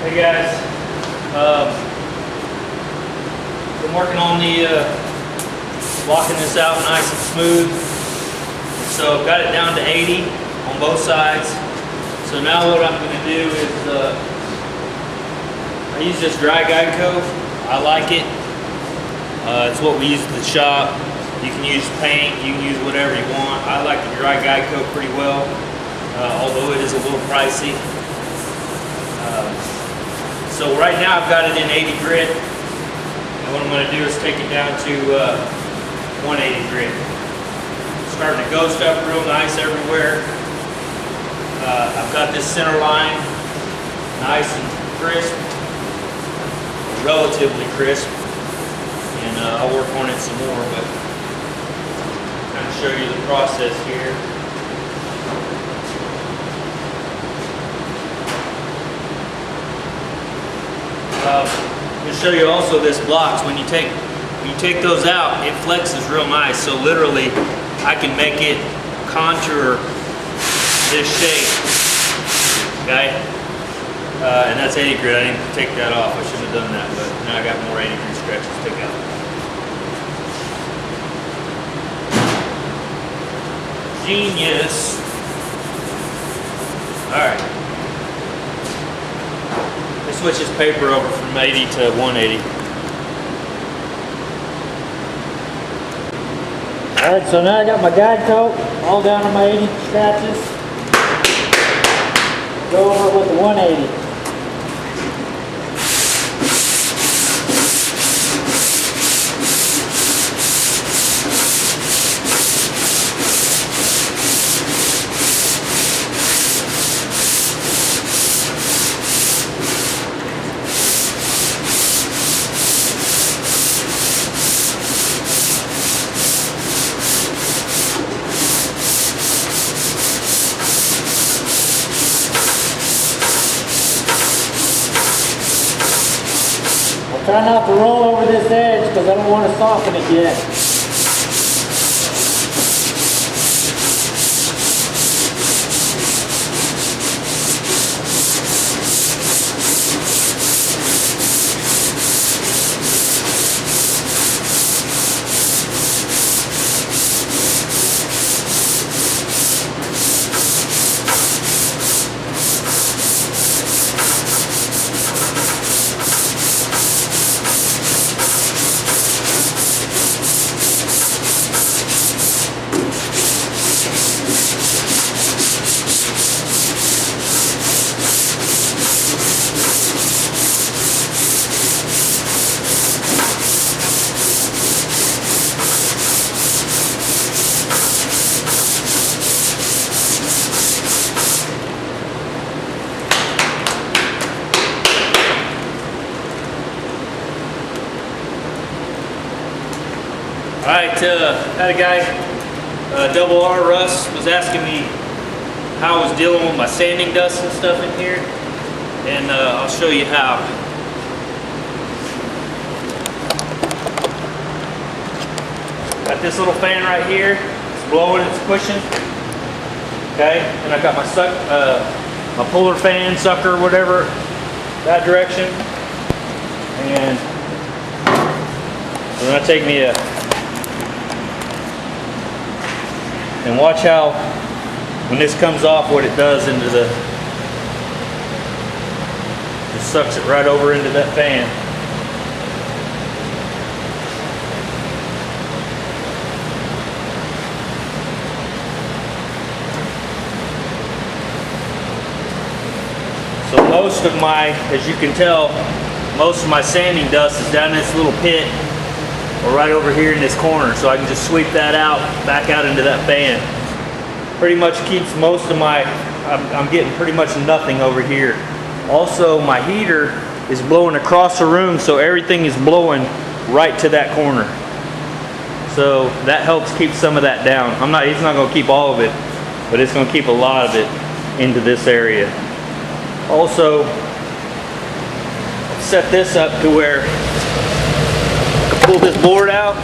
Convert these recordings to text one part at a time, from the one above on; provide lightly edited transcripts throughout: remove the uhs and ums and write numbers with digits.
Hey guys, been working on the blocking this out nice and smooth. So I've got it down to 80 on both sides. So now what I'm going to do is I use this dry guide coat. I like it. It's what we use at the shop. You can use paint, you can use whatever you want. I like the dry guide coat pretty well, although it is a little pricey. So right now I've got it in 80 grit, and what I'm going to do is take it down to 180 grit. Starting to go stuff real nice everywhere. I've got this center line nice and crisp, relatively crisp, and I'll work on it some more, but kind of show you the process here. To show you also this blocks, when you take those out, it flexes real nice. So literally, I can make it contour this shape. Okay, and that's 80 grit. I didn't take that off. I shouldn't have done that, but now I got more 80 grit stretches to take out. Genius. All right. Switch this paper over from 80 to 180. Alright, so now I got my guide coat all down to my 80 scratches. Go over with the 180. Try not to roll over this edge because I don't want to soften it yet. Alright, had a guy, Double R Russ, was asking me how I was dealing with my sanding dust and stuff in here, and I'll show you how. Got this little fan right here, it's blowing, it's pushing, okay, and I got my puller fan, sucker, whatever, that direction, and so then I take me and watch how, when this comes off, what it does into it sucks it right over into that fan. So most of my, as you can tell, most of my sanding dust is down in this little pit, or right over here in this corner, so I can just sweep that out, back out into that fan. Pretty much keeps most of my, I'm getting pretty much nothing over here. Also, my heater is blowing across the room, so everything is blowing right to that corner. So that helps keep some of that down. It's not gonna keep all of it, but it's gonna keep a lot of it into this area. Also, set this up to where pull this board out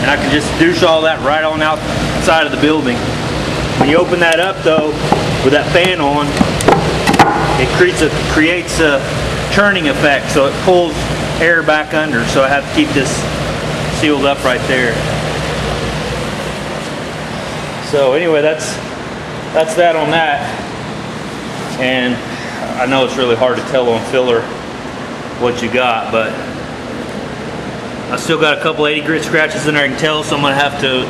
and I can just douche all that right on outside of the building. When you open that up though, with that fan on, it creates a churning effect, so it pulls air back under. So I have to keep this sealed up right there. So anyway, that's that on that. And I know it's really hard to tell on filler what you got, but I still got a couple 80 grit scratches in there, I can tell, so I'm gonna have to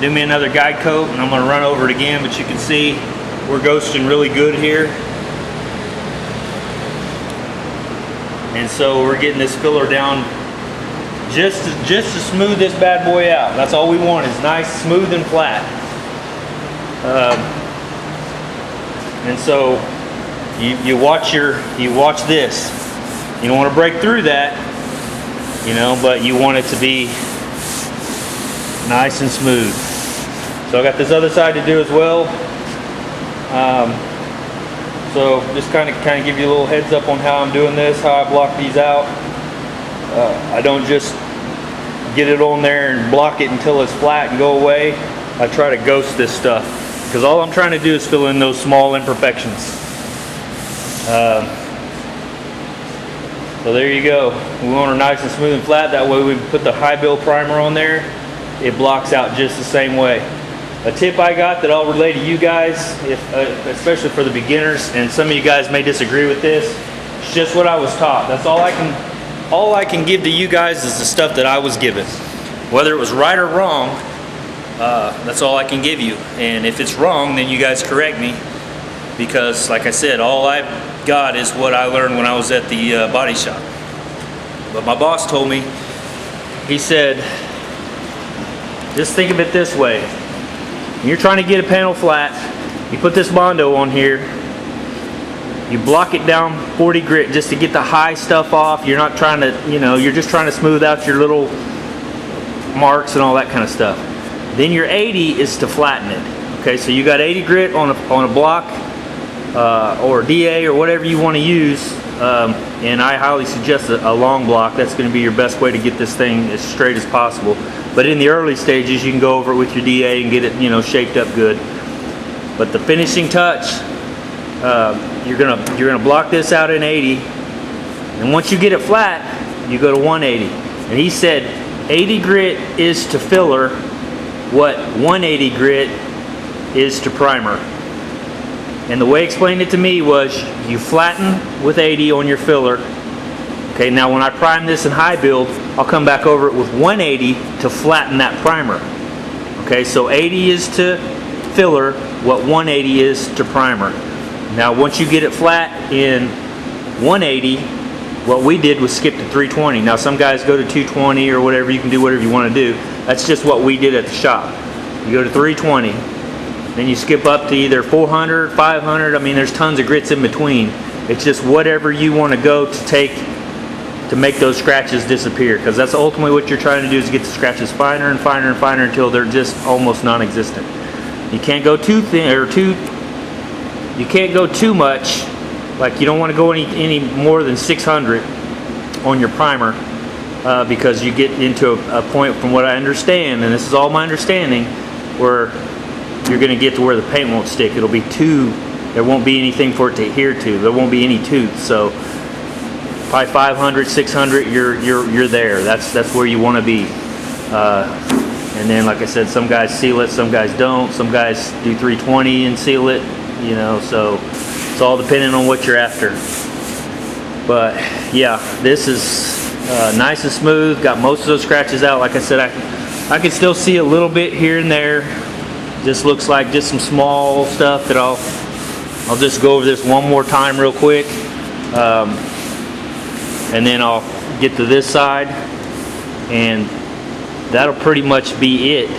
do me another guide coat and I'm gonna run over it again. But you can see we're ghosting really good here. And so we're getting this filler down just to smooth this bad boy out. That's all we want, is nice, smooth, and flat. And so you watch this. You don't want to break through that, you know, but you want it to be nice and smooth. So I got this other side to do as well. So just kind of give you a little heads up on how I'm doing this, how I block these out. I don't just get it on there and block it until it's flat and go away. I try to ghost this stuff, because all I'm trying to do is fill in those small imperfections. So there you go. We want her nice and smooth and flat. That way we put the high build primer on there, it blocks out just the same way. A tip I got that I'll relay to you guys, especially for the beginners, and some of you guys may disagree with this, it's just what I was taught. That's all I can give to you guys is the stuff that I was given. Whether it was right or wrong, that's all I can give you. And if it's wrong, then you guys correct me, because like I said, all I've got is what I learned when I was at the body shop. But my boss told me, he said, just think of it this way. When you're trying to get a panel flat, you put this Bondo on here, you block it down 40 grit just to get the high stuff off. You're not trying to, you know, you're just trying to smooth out your little marks and all that kind of stuff. Then your 80 is to flatten it. Okay, so you got 80 grit on a block or DA or whatever you want to use, and I highly suggest a long block. That's going to be your best way to get this thing as straight as possible. But in the early stages, you can go over it with your DA and get it, you know, shaped up good. But the finishing touch, you're gonna block this out in 80, and once you get it flat, you go to 180. And he said 80 grit is to filler what 180 grit is to primer. And the way he explained it to me was, you flatten with 80 on your filler. Okay, now when I prime this in high build, I'll come back over it with 180 to flatten that primer. Okay, so 80 is to filler what 180 is to primer. Now once you get it flat in 180, what we did was skip to 320. Now some guys go to 220 or whatever, you can do whatever you want to do. That's just what we did at the shop. You go to 320, then you skip up to either 400, 500, I mean there's tons of grits in between. It's just whatever you want to go to take to make those scratches disappear, because that's ultimately what you're trying to do, is get the scratches finer and finer and finer until they're just almost non-existent. You can't go too thin or you can't go too much. Like you don't want to go any more than 600 on your primer, because you get into a point, from what I understand, and this is all my understanding, where you're going to get to where the paint won't stick. It'll be there won't be anything for it to adhere to. There won't be any tooth. So probably 500, 600, you're there. That's where you want to be. And then, like I said, some guys seal it, some guys don't. Some guys do 320 and seal it. You know, so it's all depending on what you're after. But yeah, this is nice and smooth. Got most of those scratches out. Like I said, I can still see a little bit here and there. Just looks like just some small stuff that I'll just go over this one more time real quick. And then I'll get to this side, and that'll pretty much be it.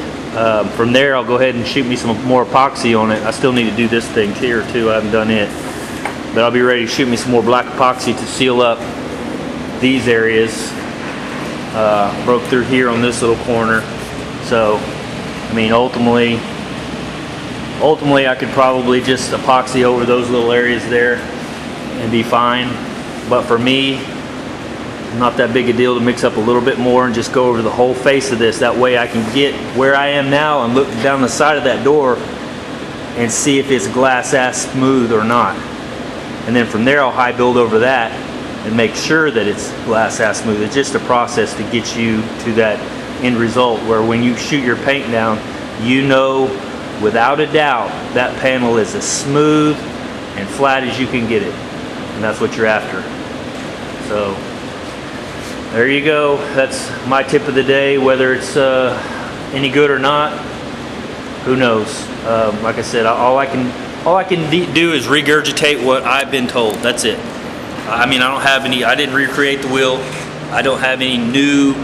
From there, I'll go ahead and shoot me some more epoxy on it. I still need to do this thing here too. I haven't done it, but I'll be ready to shoot me some more black epoxy to seal up these areas. Broke through here on this little corner, so I mean ultimately I could probably just epoxy over those little areas there and be fine. But for me, not that big a deal to mix up a little bit more and just go over the whole face of this. That way I can get where I am now and look down the side of that door and see if it's glass ass smooth or not. and then from there I'll high build over that and make sure that it's glass half smooth. It's just a process to get you to that end result where when you shoot your paint down, you know without a doubt that panel is as smooth and flat as you can get it, and that's what you're after. So there you go. That's my tip of the day. Whether it's any good or not, who knows? Like I said, all I can do is regurgitate what I've been told. That's it. I mean, I didn't recreate the wheel. I don't have any new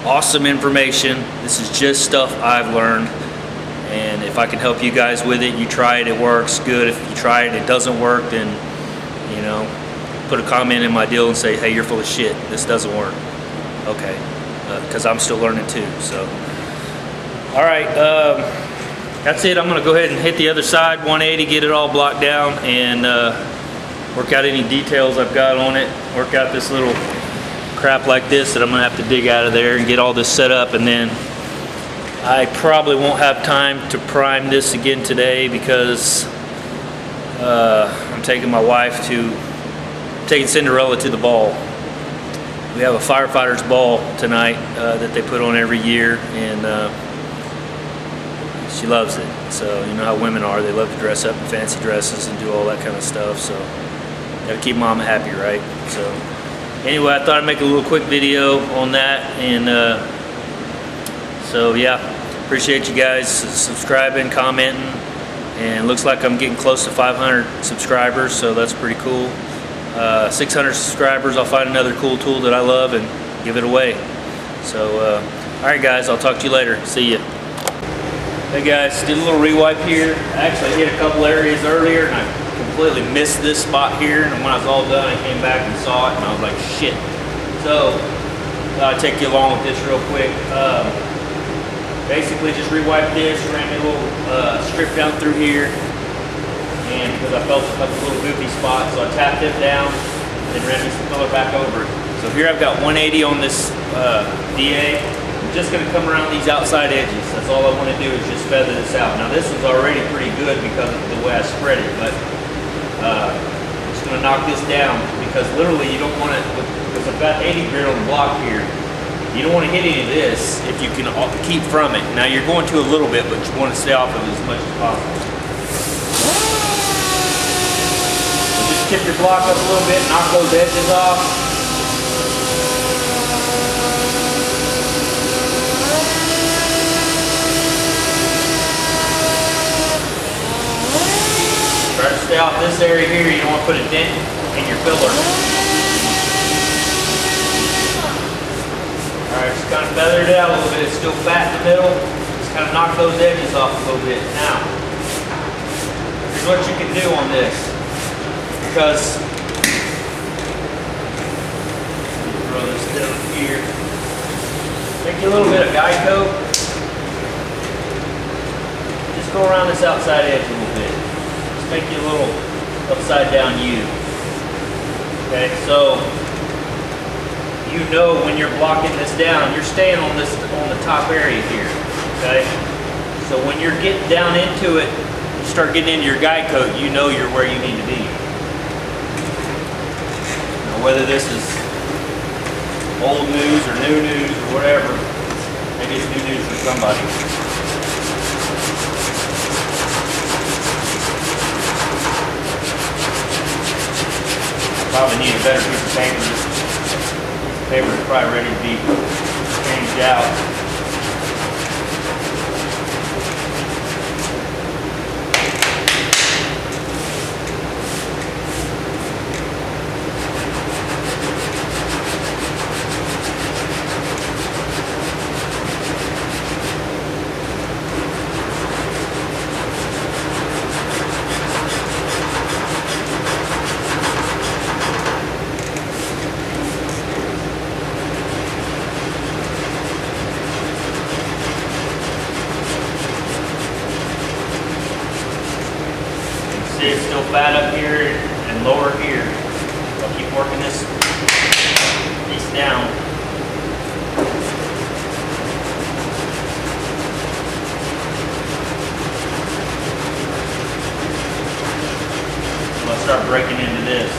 awesome information. This is just stuff I've learned. And if I can help you guys with it, you try it, it works, good. If you try it, it doesn't work, then, you know, put a comment in my deal and say, hey, you're full of shit. This doesn't work. Okay. Because I'm still learning too, so. All right, that's it. I'm gonna go ahead and hit the other side, 180, get it all blocked down, and work out any details I've got on it, work out this little crap like this that I'm gonna have to dig out of there and get all this set up, and then I probably won't have time to prime this again today because I'm taking my wife taking Cinderella to the ball. We have a firefighter's ball tonight that they put on every year, and she loves it. So you know how women are, they love to dress up in fancy dresses and do all that kind of stuff, so gotta keep mama happy, right? So anyway, I thought I'd make a little quick video on that, and so yeah, appreciate you guys subscribing, commenting, and looks like I'm getting close to 500 subscribers, so that's pretty cool. 600 subscribers, I'll find another cool tool that I love and give it away. So alright guys, I'll talk to you later. See ya. Hey guys, did a little rewipe here. I actually hit a couple areas earlier and I completely missed this spot here, and when I was all done I came back and saw it and I was like, shit. So I'll take you along with this real quick. Basically just rewipe this, ran me a little strip down through here, and because I felt a couple little goofy spots, so I tapped it down and ran me some color back over it. So here I've got 180 on this DA. I'm just going to come around these outside edges. That's all I want to do is just feather this out. Now this one's already pretty good because of the way I spread it, but I'm just going to knock this down because literally you don't want to, because I've got 80 grit on the block here, you don't want to hit any of this if you can keep from it. Now you're going to a little bit, but you want to stay off of it as much as possible. So just tip your block up a little bit, knock those edges off. Try to stay off this area here. You don't want to put a dent in your filler. Alright, just kind of feather it out a little bit. It's still fat in the middle. Just kind of knock those edges off a little bit. Now, here's what you can do on this. Because, throw this down here. Take a little bit of Geico. Just go around this outside edge a little bit. Just make you a little upside down U. Okay, so you know when you're blocking this down, you're staying on the top area here, okay? So when you're getting down into it, you start getting into your guide coat, you know you're where you need to be. Now whether this is old news or new news or whatever, maybe it's new news for somebody. Probably need a better piece of paper. Paper is probably ready to be changed out. See, it's still fat up here and lower here. I'll keep working this piece down. So I'll start breaking into this.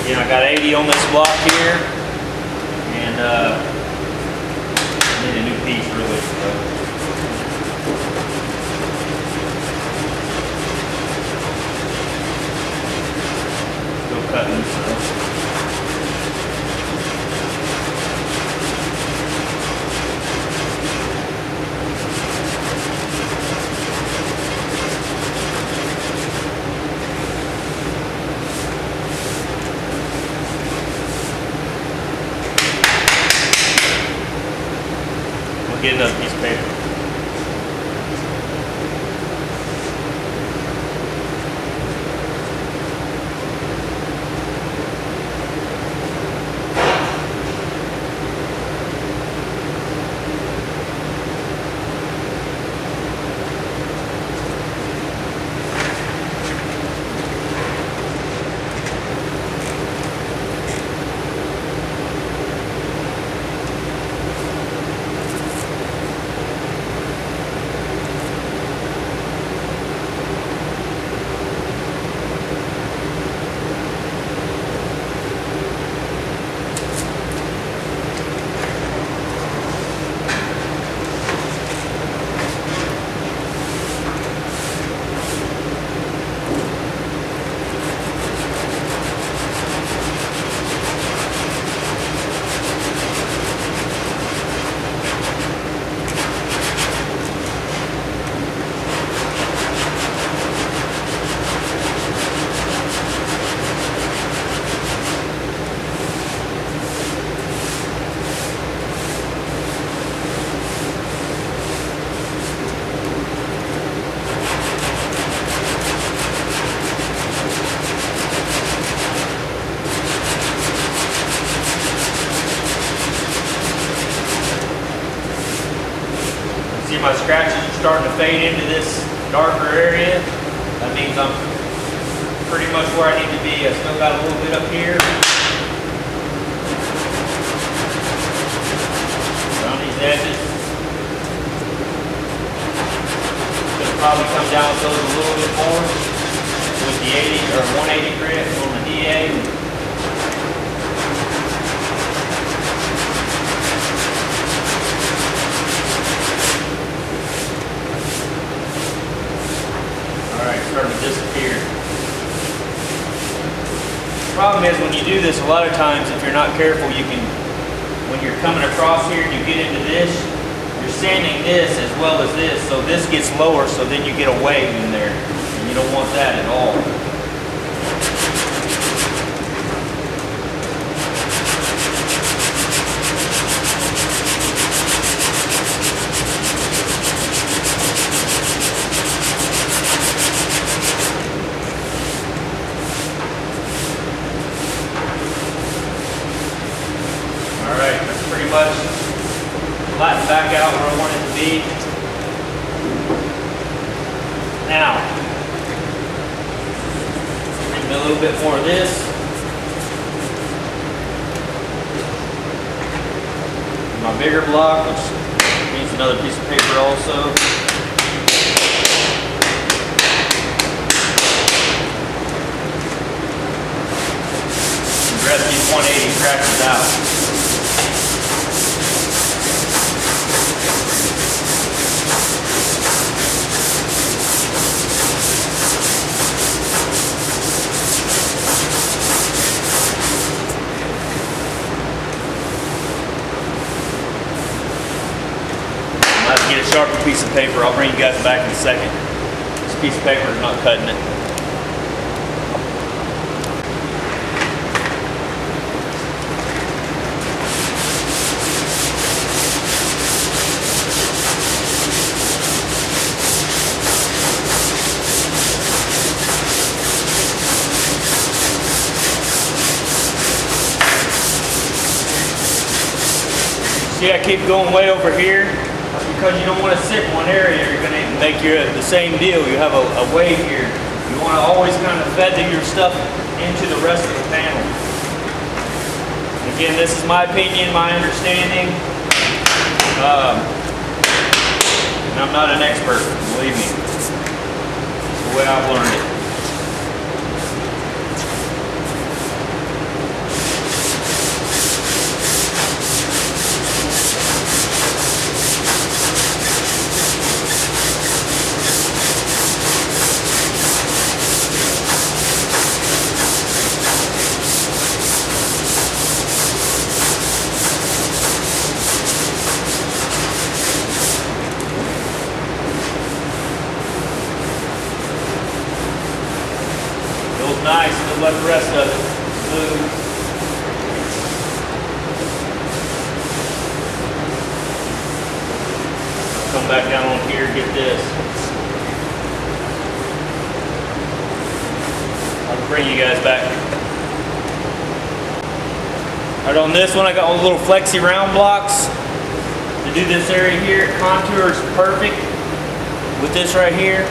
Again, I got 80 on this block here, and need a new piece really. Still cutting, so. Get another piece of paper. See my scratches are starting to fade into this darker area. That means I'm pretty much where I need to be. I still got a little bit up here. Around these edges. Should probably come down with those a little bit more with the 80 or 180 grit on the DA. Starting to disappear. The problem is when you do this, a lot of times if you're not careful, you can, when you're coming across here and you get into this, you're sanding this as well as this, so this gets lower, so then you get a wave in there, and you don't want that at all. Flatten back out where I want it to be. Now, bring a little bit more of this. My bigger block, which needs another piece of paper also. Grab these 180 crackers out. Get a sharper piece of paper. I'll bring you guys back in a second. This piece of paper is not cutting it. See, I keep going way over here. Because you don't want to sit in one area, you're going to make the same deal. You have a wave here. You want to always kind of feather your stuff into the rest of the panel. And Again, this is my opinion, my understanding. And I'm not an expert, believe me. It's the way I've learned it. Nice, just like the rest of it. Smooth. Come back down on here, get this. I'll bring you guys back. Alright, on this one I got all the little flexi round blocks. To do this area here, contour is perfect with this right here.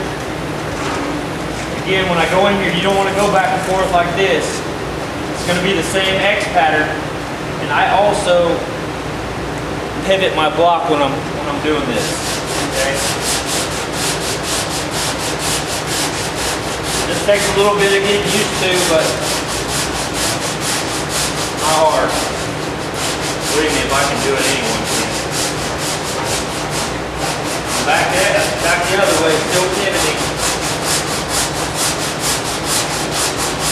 Again, when I go in here, you don't want to go back and forth like this. It's going to be the same X pattern. And I also pivot my block when I'm doing this. Okay? This takes a little bit of getting used to, but not hard. Believe me, if I can do it, anyone can. Back the other way, still pivoting.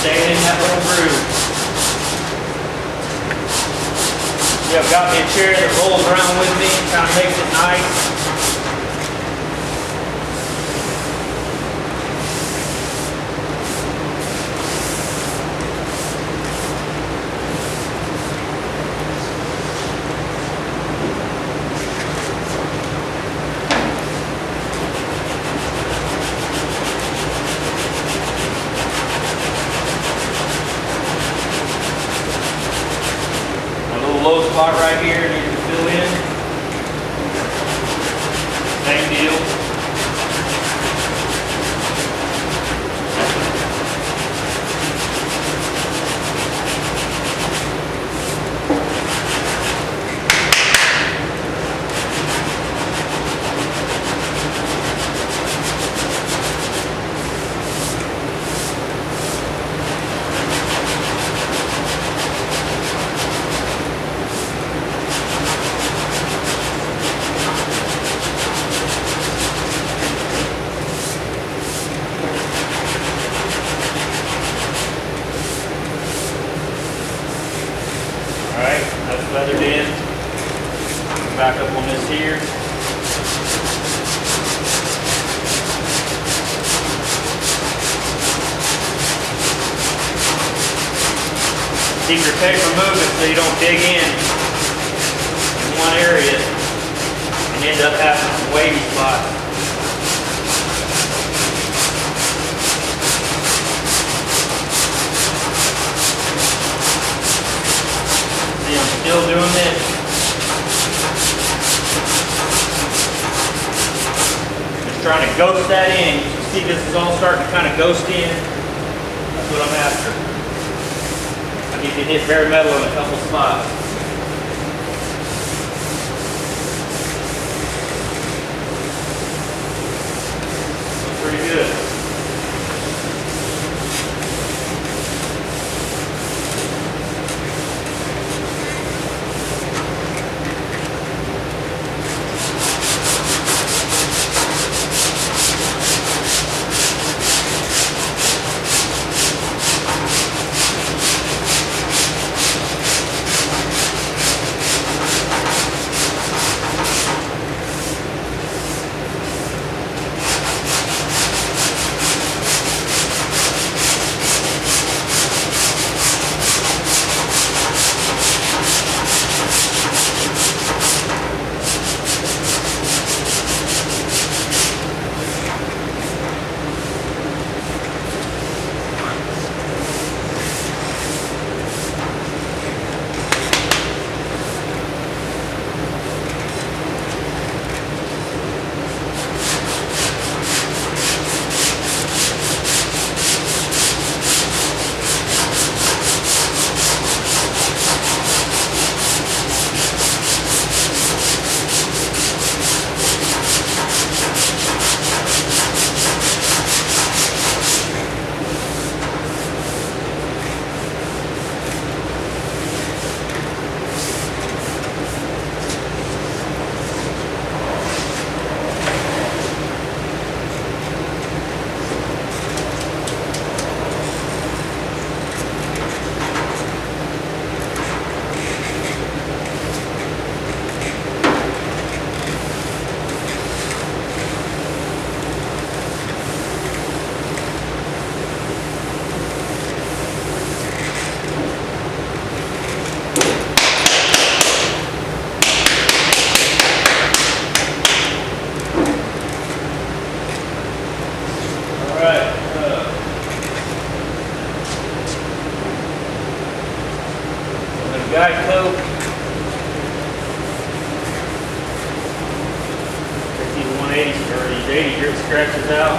Staying in that little groove. Yeah, I've got me a chair that rolls around with me, kind of makes it nice. Low spot right here, need to fill in. Same deal. Alright, that's weathered in. Back up on this here. Keep your paper moving so you don't dig in one area and end up having some wavy spots. I'm still doing this. Just trying to ghost that in. You see this is all starting to kind of ghost in. That's what I'm after. I need to hit bare metal in a couple spots. Pretty good. 80 grit scratches out.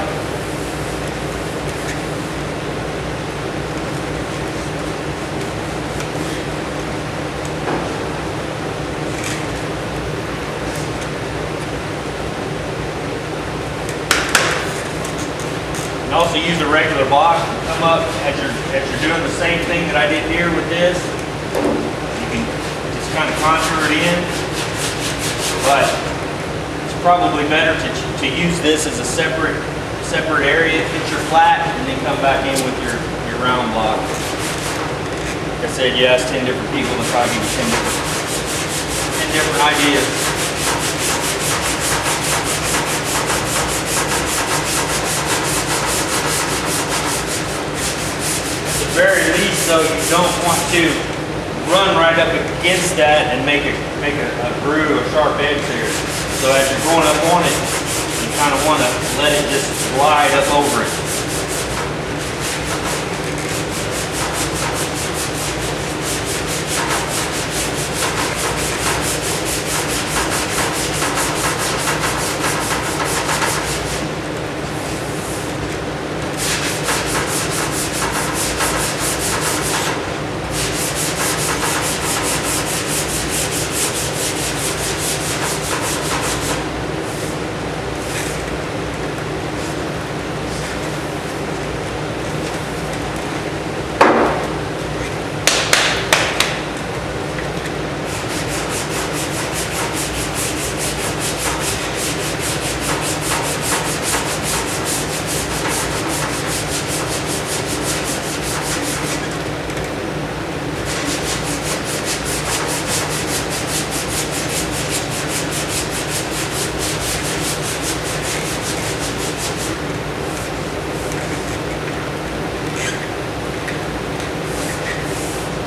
And also use a regular block. Come up as you're doing the same thing that I did here with this. You can just kind of contour it in, but it's probably better to use this as a separate area, hit your flat, and then come back in with your round block. Like I said, you ask 10 different people, they'll probably give you 10 different ideas. At the very least, though, you don't want to run right up against that and make a groove or sharp edge there. So as you're going up on it, you kind of want to let it just glide up over it.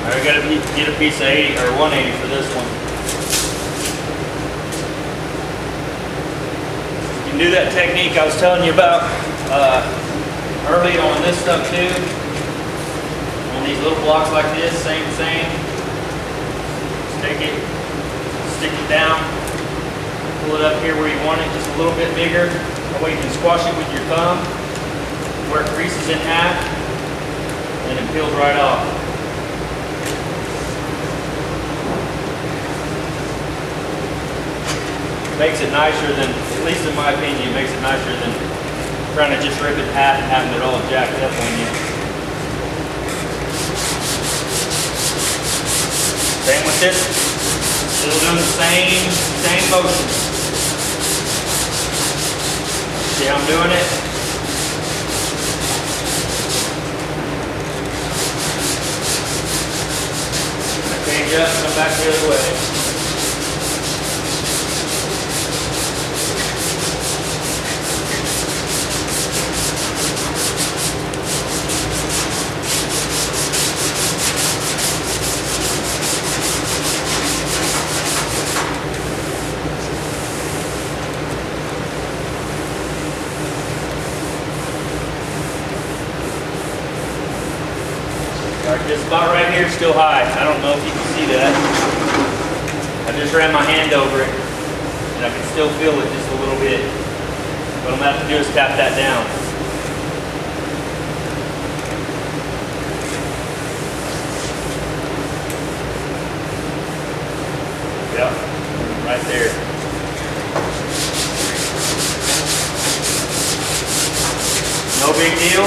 I gotta get a piece of 80 or 180 for this one. You can do that technique I was telling you about early on this stuff too. On these little blocks like this, same. Stick it down, pull it up here where you want it, just a little bit bigger. That way you can squash it with your thumb, where it creases in half, and it peels right off. Makes it nicer than, at least in my opinion, makes it nicer than trying to just rip it in half and having it all jacked up on you. Same with this, still doing the same motion. See how I'm doing it? I change up, come back the other way. This spot right here is still high. I don't know if you can see that. I just ran my hand over it, and I can still feel it just a little bit. What I'm going to have to do is tap that down. Yep, right there. No big deal.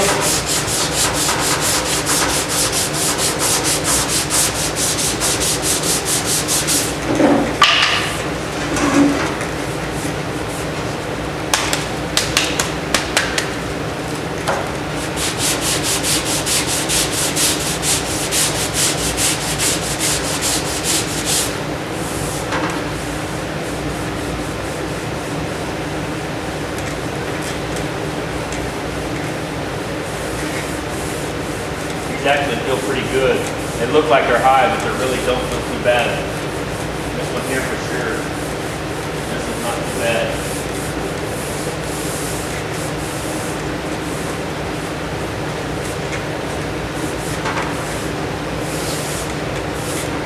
Actually feel pretty good. They look like they're high, but they really don't feel too bad. This one here for sure. This is not too bad.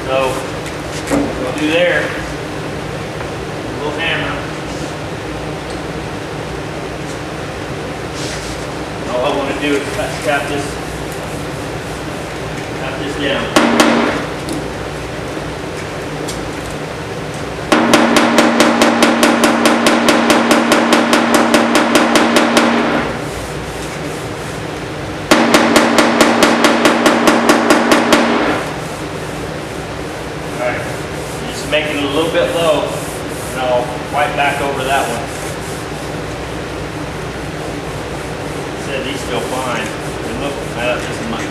So, what we'll do there, a little hammer. tap this down. Alright, just making it a little bit low, and I'll wipe back over that one. Said these feel fine. They look, this is my.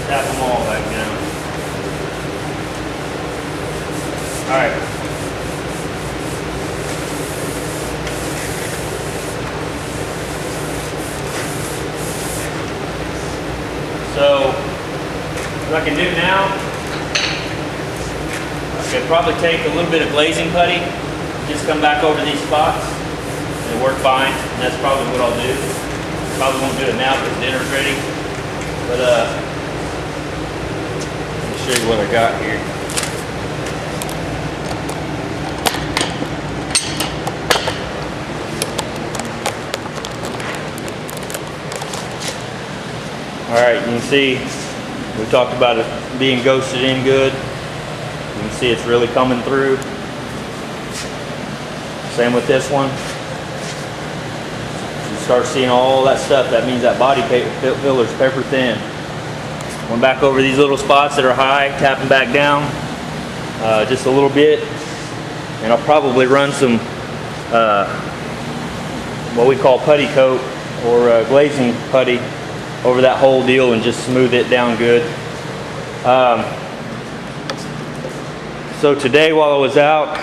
Tap them all back down. All right. So, what I can do now, I could probably take a little bit of glazing putty, just come back over these spots. It'll work fine, and that's probably what I'll do. Probably won't do it now because dinner's ready, but show you what I got here. Alright, you can see we talked about it being ghosted in good. You can see it's really coming through. Same with this one. You start seeing all that stuff, that means that body filler's pepper thin. Went back over these little spots that are high, tapping back down just a little bit, and I'll probably run some what we call putty coat or glazing putty over that whole deal and just smooth it down good. So today while I was out,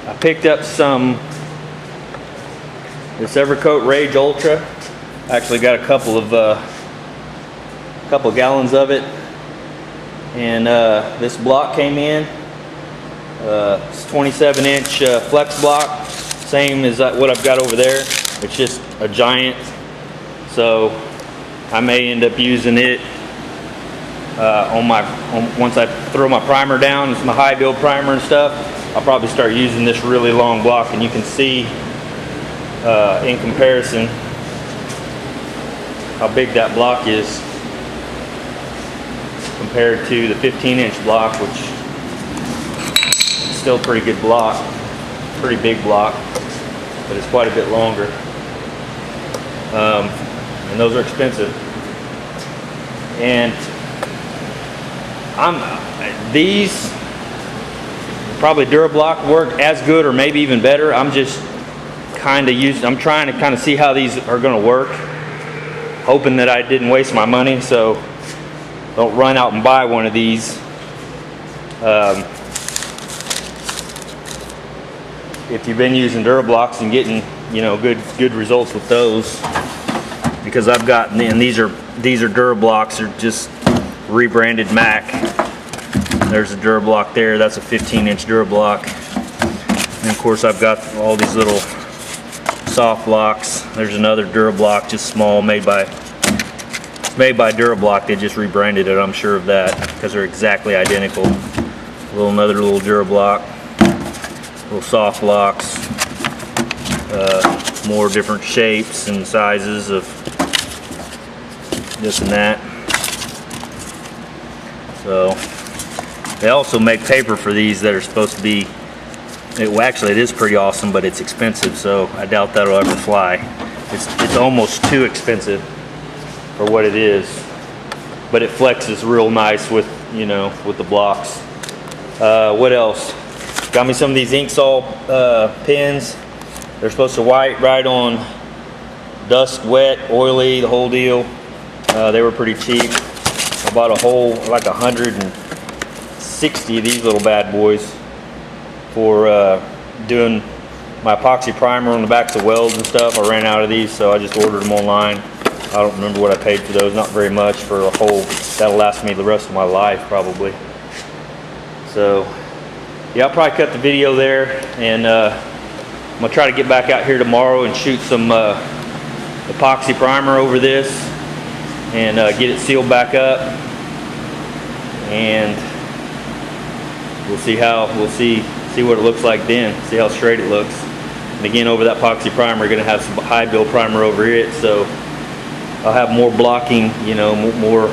I picked up this Evercoat Rage Ultra. I actually got a couple gallons of it, and this block came in. It's 27-inch flex block, same as what I've got over there. It's just a giant, so I may end up using it once I throw my primer down. It's my high build primer and stuff. I'll probably start using this really long block, and you can see in comparison how big that block is compared to the 15-inch block, which is still a pretty good block, pretty big block, but it's quite a bit longer. And those are expensive. And these probably Durablock work as good or maybe even better. I'm just I'm trying to kind of see how these are going to work, hoping that I didn't waste my money, so don't run out and buy one of these. If you've been using Durablocks and getting, good results with those, because I've gotten, and these are Durablocks, they're just rebranded Mac. There's a Durablock there. That's a 15-inch Durablock. And of course, I've got all these little soft blocks. There's another Durablock, just small, made by Durablock. They just rebranded it. I'm sure of that because they're exactly identical. Another little Durablock, little soft blocks, more different shapes and sizes of this and that. So they also make paper for these that are supposed to be, actually it is pretty awesome, but it's expensive, so I doubt that'll ever fly. It's almost too expensive for what it is, but it flexes real nice with, with the blocks. What else? Got me some of these Inksol pins. They're supposed to ride on dust, wet, oily, the whole deal. They were pretty cheap. I bought a whole, like 160 of these little bad boys for doing my epoxy primer on the backs of welds and stuff. I ran out of these, so I just ordered them online. I don't remember what I paid for those. Not very much for a whole. That'll last me the rest of my life probably. So yeah, I'll probably cut the video there, and I'm gonna try to get back out here tomorrow and shoot some epoxy primer over this and get it sealed back up, and we'll see what it looks like then. See how straight it looks. And again, over that epoxy primer, we're gonna have some high build primer over it, so I'll have more blocking, you know, more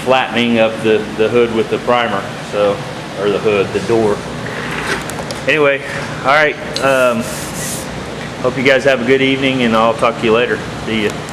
flattening of the hood with the primer, so, or the hood, the door. Anyway, all right. Hope you guys have a good evening, and I'll talk to you later. See ya.